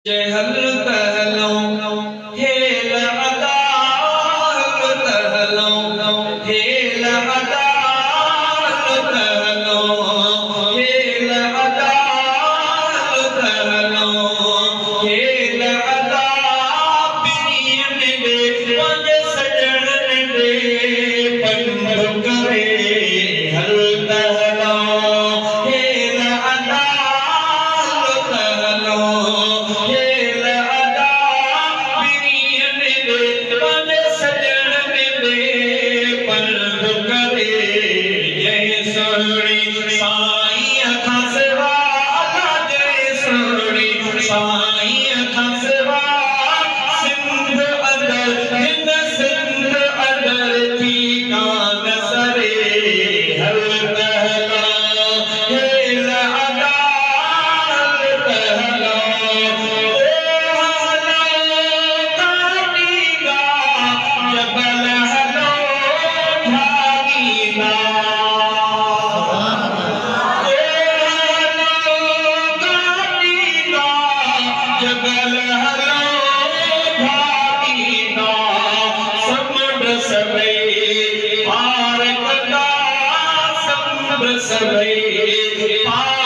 जहल पहलो हेल अदा पहलो हेल अदा पहलो हेल अदा पहलो हेल अदा पियन दे पंज सजन दे पंड करे हल पहलो हेल अदा पहलो सबई